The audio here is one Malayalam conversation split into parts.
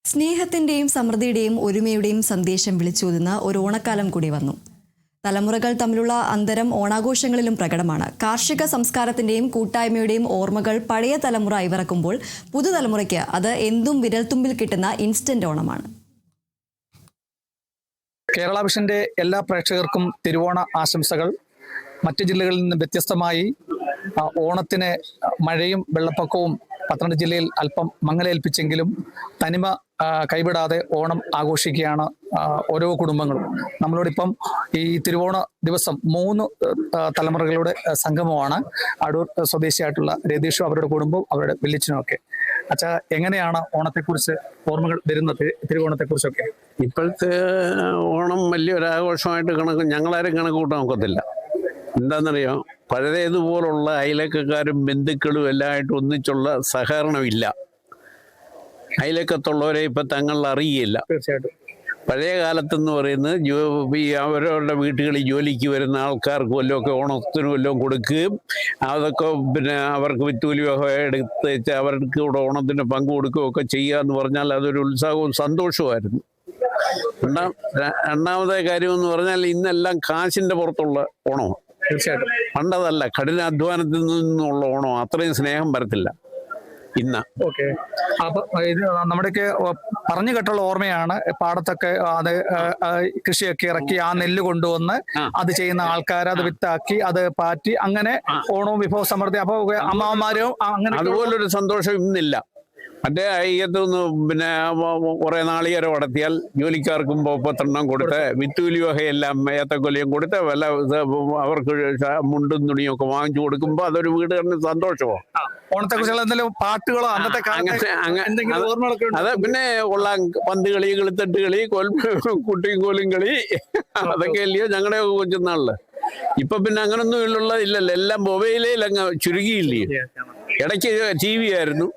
സ്നേഹത്തിന്റെയും സമൃദ്ധിയുടെയും ഒരുമയുടെയും സന്ദേശം വിളിച്ചോതുന്ന ഒരു ഓണക്കാലം കൂടി വന്നു. തലമുറകൾ തമ്മിലുള്ള അന്തരം ഓണാഘോഷങ്ങളിലും പ്രകടമാണ്. കാർഷിക സംസ്കാരത്തിന്റെയും കൂട്ടായ്മയുടെയും ഓർമ്മകൾ പഴയ തലമുറ ഇവറക്കുമ്പോൾ പുതുതലമുറയ്ക്ക് അത് എന്തും വിരൽത്തുമ്പിൽ കിട്ടുന്ന ഇൻസ്റ്റന്റ് ഓണമാണ്. കേരള വിഷന്റെ എല്ലാ പ്രേക്ഷകർക്കും തിരുവോണ ആശംസകൾ. മറ്റു ജില്ലകളിൽ നിന്ന് വ്യത്യസ്തമായി ഓണത്തിന് മഴയും വെള്ളപ്പൊക്കവും പത്തനംതിട്ട ജില്ലയിൽ അല്പം മങ്ങലേൽപ്പിച്ചെങ്കിലും തനിമ കൈവിടാതെ ഓണം ആഘോഷിക്കുകയാണ് ഓരോ കുടുംബങ്ങളും. നമ്മളോടിപ്പം ഈ തിരുവോണ ദിവസം 3 തലമുറകളുടെ സംഗമമാണ്. അടൂർ സ്വദേശിയായിട്ടുള്ള രതീഷും അവരുടെ കുടുംബവും അവരുടെ വെല്ലിച്ചനും ഒക്കെ. അച്ഛാ, എങ്ങനെയാണ് ഓണത്തെക്കുറിച്ച് ഓർമ്മകൾ വരുന്നത്? തിരുവോണത്തെക്കുറിച്ചൊക്കെ ഇപ്പോഴത്തെ ഓണം വലിയൊരാഘോഷമായിട്ട് ഞങ്ങളാരും കണക്ക് കൂട്ടാൻ നോക്കത്തില്ല. എന്താണെന്നറിയോ, പഴയതുപോലുള്ള അയലക്കാരും ബന്ധുക്കളും എല്ലാമായിട്ട് ഒന്നിച്ചുള്ള സഹകരണമില്ല. അയലക്കത്തുള്ളവരെ ഇപ്പം തങ്ങൾ അറിയില്ല. തീർച്ചയായിട്ടും പഴയ കാലത്തെന്ന് പറയുന്നത് അവരവരുടെ വീട്ടുകളിൽ ജോലിക്ക് വരുന്ന ആൾക്കാർക്ക് വല്ലതുമൊക്കെ ഓണത്തിന് വല്ലതും കൊടുക്കുകയും അതൊക്കെ പിന്നെ അവർക്ക് വിറ്റുകൂലിയൊക്കെ എടുത്ത് അവർക്ക് കൂടെ ഓണത്തിന് പങ്കു കൊടുക്കുകയൊക്കെ ചെയ്യുക എന്ന് പറഞ്ഞാൽ അതൊരു ഉത്സാഹവും സന്തോഷവുമായിരുന്നു. രണ്ടാമത്തെ കാര്യം എന്ന് പറഞ്ഞാൽ ഇന്നെല്ലാം കാശിന്റെ പുറത്തുള്ള ഓണമാണ്. തീർച്ചയായിട്ടും പണ്ടതല്ല, കഠിനാധ്വാനത്തിൽ നിന്നുള്ള ഓണം അത്രയും സ്നേഹം വരത്തില്ല ഇന്ന്. ഓക്കെ, അപ്പൊ ഇത് നമ്മുടെയൊക്കെ പറഞ്ഞു കേട്ടുള്ള ഓർമ്മയാണ്. പാടത്തൊക്കെ അത് കൃഷിയൊക്കെ ഇറക്കി ആ നെല്ല് കൊണ്ടുവന്ന് അത് ചെയ്യുന്ന ആൾക്കാർ അത് വിത്താക്കി അത് പാറ്റി അങ്ങനെ ഓണവും വിഭവ സമൃദ്ധി. അപ്പൊ അമ്മമാരും അങ്ങനെ അതുപോലൊരു സന്തോഷം ഇന്നില്ല. മറ്റേ അയ്യത്തുനിന്ന് പിന്നെ കുറെ നാളികേരം അടത്തിയാൽ ജോലിക്കാർക്കും 30 കൊടുത്ത് വിത്തുലിയൊക്കെയെല്ലാം ഏത്തക്കൊലയും കൊടുത്ത് വല്ല അവർക്ക് മുണ്ടും തുണിയും ഒക്കെ വാങ്ങിച്ചു കൊടുക്കുമ്പോ അതൊരു വീടുകാരന് സന്തോഷമോ. ഓണത്തെക്കുറിച്ചുള്ള എന്തെങ്കിലും പാട്ടുകളോ അന്നത്തെ അത് പിന്നെ കൊള്ളാം, പന്ത് കളി, കിളിത്തട്ട് കളി, കുട്ടിയും കോലും കളി, അതൊക്കെ അല്ലയോ ഞങ്ങളുടെ കൊച്ചുനാളില്. ഇപ്പൊ പിന്നെ അങ്ങനൊന്നും ഇല്ലല്ലോ, എല്ലാം മൊബൈലിൽ അങ്ങ് ചുരുങ്ങിയില്ലേ. ഇടയ്ക്ക് TV ആയിരുന്നു,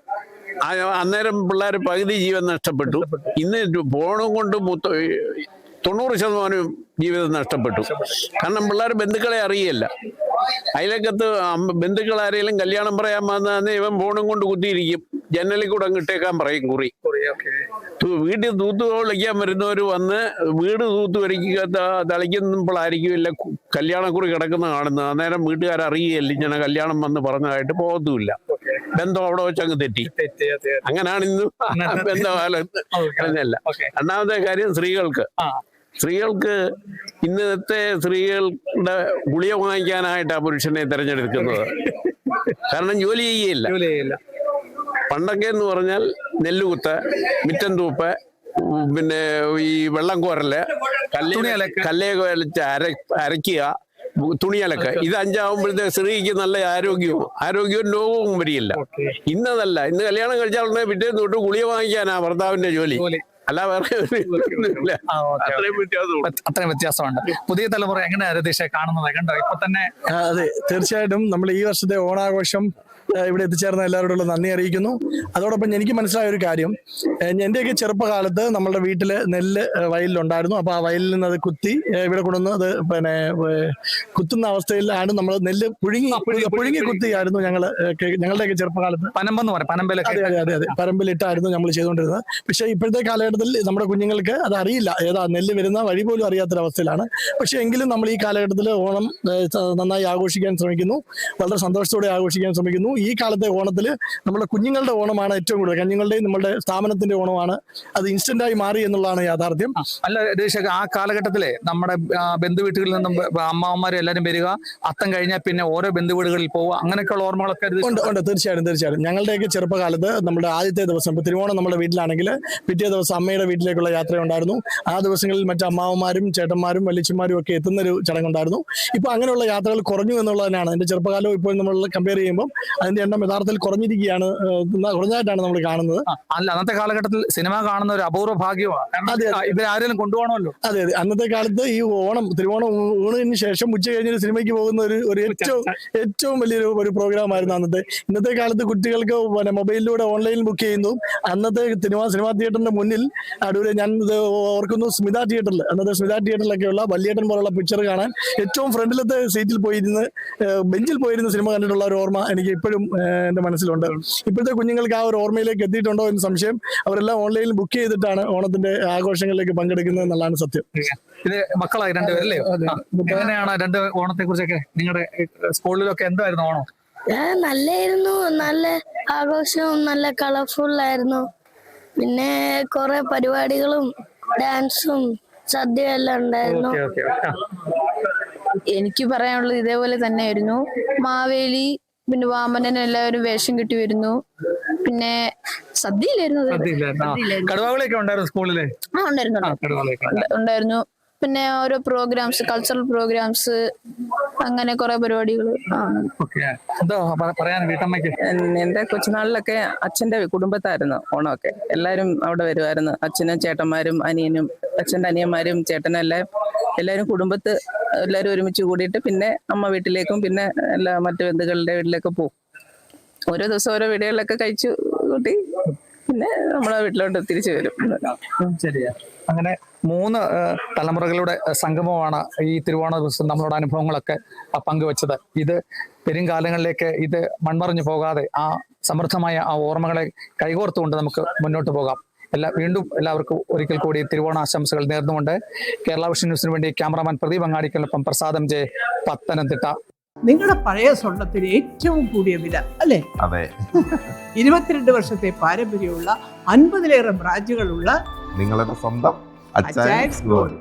അന്നേരം പിള്ളേർ പകുതി ജീവൻ നഷ്ടപ്പെട്ടു. ഇന്ന് ഫോണും കൊണ്ട് 90% ജീവിതം നഷ്ടപ്പെട്ടു. കാരണം പിള്ളേർ ബന്ധുക്കളെ അറിയില്ല. അതിലേക്കത്ത് ബന്ധുക്കൾ ആരെങ്കിലും കല്യാണം പറയാൻ വന്നാൽ ഇവൻ ഫോണും കൊണ്ട് കുത്തിയിരിക്കും. ജനലിൽ കൂടെ അങ്ങിട്ടേക്കാൻ പറയും കുറി. വീട്ടിൽ തൂത്ത് വിളിക്കാൻ വരുന്നവർ വന്ന് വീട് തൂത്ത് തളിക്കുമ്പോഴായിരിക്കും ഇല്ല കല്യാണക്കുറി കിടക്കുന്ന കാണുന്നത്. അന്നേരം വീട്ടുകാരറിയില്ല ഇങ്ങനെ കല്യാണം വന്ന് പറഞ്ഞതായിട്ട് പോകത്തുമില്ല. ബന്ധം അവിടെ വെച്ചങ്ങ് തെറ്റി. അങ്ങനെയാണ് ഇന്ന് ബന്ധകാലത്ത് പറഞ്ഞല്ല. രണ്ടാമത്തെ കാര്യം സ്ത്രീകൾക്ക് ഇന്നത്തെ സ്ത്രീകളുടെ ഗുളിക വാങ്ങിക്കാനായിട്ടാണ് പുരുഷനെ തിരഞ്ഞെടുക്കുന്നത്. കാരണം ജോലി ചെയ്യില്ല. പണ്ടൊക്കെ എന്ന് പറഞ്ഞാൽ നെല്ലുകുത്ത്, മിറ്റം തൂപ്പ്, പിന്നെ ഈ വെള്ളം കോരല്, കല്ലേക്ക് വലിച്ച് അരയ്ക്കുക, തുണിയലക്ക്, ഇത് 5 സ്ത്രീക്ക് നല്ല ആരോഗ്യവും രോഗവും വരികയില്ല. ഇന്നതല്ല. ഇന്ന് കല്യാണം കഴിച്ചാൽ പിറ്റേന്ന് തൊട്ട് ഗുളിക വാങ്ങിക്കാനാ ഭർത്താവിന്റെ ജോലി. അല്ല വേറെ അത്രയും വ്യത്യാസമുണ്ട്. പുതിയ തലമുറ എങ്ങനെയാ രതീഷെ കാണുന്നത്? കണ്ടോ ഇപ്പൊ തന്നെ? അതെ, തീർച്ചയായിട്ടും നമ്മൾ ഈ വർഷത്തെ ഓണാഘോഷം ഇവിടെ എത്തിച്ചേർന്ന എല്ലാവരോടുള്ള നന്ദി അറിയിക്കുന്നു. അതോടൊപ്പം എനിക്ക് മനസ്സിലായ ഒരു കാര്യം, എൻ്റെയൊക്കെ ചെറുപ്പകാലത്ത് നമ്മളുടെ വീട്ടിൽ നെല്ല് വയലിലുണ്ടായിരുന്നു. അപ്പോൾ ആ വയലിൽ നിന്ന് അത് കുത്തി ഇവിടെ കൊണ്ടുവന്ന് അത് പിന്നെ കുത്തുന്ന അവസ്ഥയിലാണ് നമ്മൾ നെല്ല് പുഴുങ്ങി കുത്തിയായിരുന്നു ഞങ്ങളുടെയൊക്കെ ചെറുപ്പകാലത്ത്. പനമ്പെന്ന് പറയാം, അതെ, പരമ്പിലിട്ടായിരുന്നു നമ്മൾ ചെയ്തുകൊണ്ടിരുന്നത്. പക്ഷേ ഇപ്പോഴത്തെ കാലഘട്ടത്തിൽ നമ്മുടെ കുഞ്ഞുങ്ങൾക്ക് അത് അറിയില്ല, ഏതാ നെല്ല് വരുന്ന വഴി പോലും അറിയാത്തൊരവസ്ഥയിലാണ്. പക്ഷേ എങ്കിലും നമ്മൾ ഈ കാലഘട്ടത്തിൽ ഓണം നന്നായി ആഘോഷിക്കാൻ ശ്രമിക്കുന്നു, വളരെ സന്തോഷത്തോടെ ആഘോഷിക്കാൻ ശ്രമിക്കുന്നു. ഈ കാലത്തെ ഓണത്തിൽ നമ്മുടെ കുഞ്ഞുങ്ങളുടെ ഓണമാണ് ഏറ്റവും കൂടുതൽ. കുഞ്ഞുങ്ങളുടെയും നമ്മുടെ സ്ഥാപനത്തിന്റെ ഓണമാണ്. അത് ഇൻസ്റ്റന്റായി മാറി എന്നുള്ളതാണ് യാഥാർത്ഥ്യം. അല്ല രതീഷ്, ആ കാലഘട്ടത്തിലെ നമ്മുടെ ബന്ധു വീട്ടുകളിൽ നിന്നും അമ്മാവന്മാരും എല്ലാവരും വരിക, അത്തം കഴിഞ്ഞാൽ പിന്നെ ഓരോ ബന്ധു വീടുകളിൽ പോവുക, അങ്ങനെയൊക്കെയുള്ള ഓർമ്മകളൊക്കെ ഉണ്ട്. തീർച്ചയായിട്ടും ഞങ്ങളുടെയൊക്കെ ചെറുപ്പകാലത്ത് നമ്മുടെ ആദ്യത്തെ ദിവസം ഇപ്പൊ തിരുവോണം നമ്മുടെ വീട്ടിലാണെങ്കിൽ പിറ്റേ ദിവസം അമ്മയുടെ വീട്ടിലേക്കുള്ള യാത്രയുണ്ടായിരുന്നു. ആ ദിവസങ്ങളിൽ മറ്റു അമ്മാവന്മാരും ചേട്ടന്മാരും വല്യച്ഛന്മാരും ഒക്കെ എത്തുന്നൊരു ചടങ്ങുണ്ടായിരുന്നു. ഇപ്പൊ അങ്ങനെയുള്ള യാത്രകൾ കുറഞ്ഞു എന്നുള്ളതിനാണ്. എന്റെ ചെറുപ്പകാലവും ഇപ്പോൾ നമ്മൾ കമ്പയർ ചെയ്യുമ്പോൾ അതിന്റെ എണ്ണം യഥാർത്ഥത്തിൽ കുറഞ്ഞായിട്ടാണ് നമ്മൾ കാണുന്നത്. അല്ല, അന്നത്തെ കാലഘട്ടത്തിൽ സിനിമ കാണുന്ന ഒരു അപൂർവ ഭാഗ്യമാണ്. ഇവരാരെങ്കിലും കൊണ്ടുപോകണമല്ലോ. അതെ, അന്നത്തെ കാലത്ത് ഈ തിരുവോണം ഊണിന് ശേഷം ഉച്ച കഴിഞ്ഞൊരു സിനിമയ്ക്ക് പോകുന്ന ഒരു ഏറ്റവും വലിയൊരു പ്രോഗ്രാം ആയിരുന്നു അന്നത്തെ. ഇന്നത്തെ കാലത്ത് കുട്ടികൾക്ക് പിന്നെ മൊബൈലിലൂടെ ഓൺലൈനിൽ ബുക്ക് ചെയ്യുന്നു. അന്നത്തെ സിനിമാ തിയേറ്ററിന്റെ മുന്നിൽ അടൂര് ഞാൻ ഓർക്കുന്നു, അന്നത്തെ സ്മിത തിയേറ്ററിലൊക്കെയുള്ള വല്യേട്ടൻ പോലുള്ള പിക്ചർ കാണാൻ ഏറ്റവും ഫ്രണ്ടിലത്തെ സീറ്റിൽ പോയിരുന്ന് ബെഞ്ചിൽ പോയിരുന്ന സിനിമ കണ്ടിട്ടുള്ള ഒരു ഓർമ്മ എനിക്ക് ഇപ്പോഴും ഇപ്പോഴും എൻ്റെ മനസ്സിലുണ്ട്. ഇപ്പോഴത്തെ കുഞ്ഞുങ്ങൾക്ക് ആ ഒരു ഓർമ്മയിലേക്ക് എത്തിയിട്ടുണ്ടോ എന്ന് സംശയം. അവരെല്ലാം ഓൺലൈനിൽ ബുക്ക് ചെയ്തിട്ടാണ് ഓണത്തിന്റെ ആഘോഷങ്ങളിലേക്ക് പങ്കെടുക്കുന്നത് എന്നുള്ളതാണ് സത്യം. ഇത് മക്കളായി രണ്ടുപേരല്ലേ? എങ്ങനെയാണ് രണ്ട് ഓണത്തെ കുറിച്ചൊക്കെ നിങ്ങളുടെ സ്കൂളിലൊക്കെ എന്തായിരുന്നു ഓണം? നല്ലായിരുന്നു, നല്ല ആഘോഷവും നല്ല കളർഫുൾ ആയിരുന്നു. പിന്നെ കുറെ പരിപാടികളും ഡാൻസും സദ്യയും എല്ലാം ഉണ്ടായിരുന്നു. എനിക്ക് പറയാനുള്ളത് ഇതേപോലെ തന്നെയായിരുന്നു. മാവേലി പിന്നെ വാമനൻ എല്ലാവരും വേഷം കിട്ടി വരുന്നു. പിന്നെ സദ്യയിലായിരുന്നു. കടുവാകളൊക്കെ ഉണ്ടായിരുന്നു സ്കൂളില്? ഉണ്ടായിരുന്നു. പിന്നെ ഓരോ പ്രോഗ്രാംസ്, കൾച്ചറൽ പ്രോഗ്രാംസ്, അങ്ങനെ കുറെ പരിപാടികൾ. എന്റെ കൊച്ചുനാളിലൊക്കെ അച്ഛന്റെ കുടുംബത്തായിരുന്നു ഓണമൊക്കെ. എല്ലാരും അവിടെ വരുമായിരുന്നു. അച്ഛനും ചേട്ടന്മാരും അനിയനും, അച്ഛന്റെ അനിയന്മാരും ചേട്ടനും എല്ലാരും കുടുംബത്ത് എല്ലാരും ഒരുമിച്ച് കൂടിയിട്ട് പിന്നെ അമ്മ വീട്ടിലേക്കും പിന്നെ എല്ലാ മറ്റു ബന്ധുക്കളുടെ വീട്ടിലേക്ക് പോകും. ഓരോ ദിവസം ഓരോ വീടുകളിലൊക്കെ കഴിച്ചു കൂട്ടി പിന്നെ നമ്മളെ വീട്ടിലോട്ട് തിരിച്ചു വരും. ശരിയാ. അങ്ങനെ 3 തലമുറകളുടെ സംഗമമാണ് ഈ തിരുവോണ ദിവസം നമ്മളോട് അനുഭവങ്ങളൊക്കെ പങ്കുവച്ചത്. ഇത് പെരുംകാലങ്ങളിലേക്ക് ഇത് മൺമറഞ്ഞു പോകാതെ ആ സമൃദ്ധമായ ആ ഓർമ്മകളെ കൈകോർത്തുകൊണ്ട് നമുക്ക് മുന്നോട്ട് പോകാം. വീണ്ടും എല്ലാവർക്കും ഒരിക്കൽ കൂടി തിരുവോണാശംസകൾ നേർന്നുകൊണ്ട് കേരള വിഷൻ ന്യൂസിന് വേണ്ടി ക്യാമറാമാൻ പ്രദീപ് അങ്ങാടിക്കൊപ്പം പ്രസാദം ജെ, പത്തനംതിട്ട. നിങ്ങളുടെ പഴയ സ്വർണത്തിന് ഏറ്റവും കൂടിയ വില അല്ലേ? അതെ. 22 വർഷത്തെ പാരമ്പര്യമുള്ള 50-ലേറെ ബ്രാഞ്ചുകളുള്ള നിങ്ങളുടെ സ്വന്തം അച്ചായൻസ് ഗോൾഡ്.